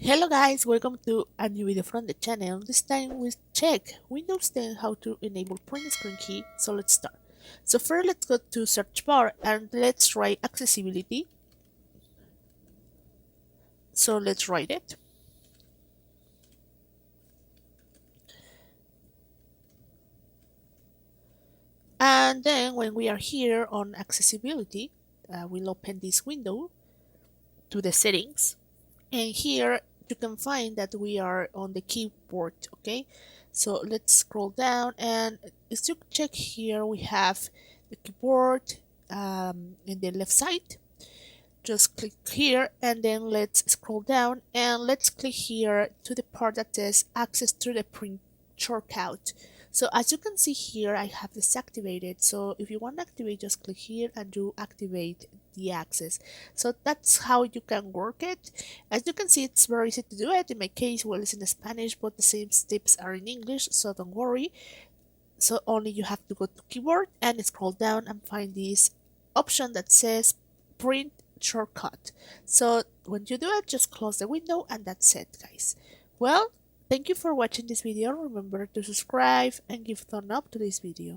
Hello guys, welcome to a new video from the channel. This time we check Windows 10 how to enable print screen key. So let's start. So first let's go to search bar and let's write accessibility. So let's write it. And then when we are here on accessibility, we'll open this window to the settings. And here you can find that we are on the keyboard. Okay, so let's scroll down, and as you check here we have the keyboard in the left side. Just click here and then let's scroll down and let's click here to the part that says access to the print shortcut. So as you can see here, I have this activated. So if you want to activate, just click here and do activate the access. So that's how you can work it. As you can see, it's very easy to do it. In my case, well, it's in Spanish, but the same steps are in English, so don't worry. So only you have to go to keyboard and scroll down and find this option that says print shortcut. So when you do it, just close the window and that's it, guys. Well, thank you for watching this video. Remember to subscribe and give thumb up to this video.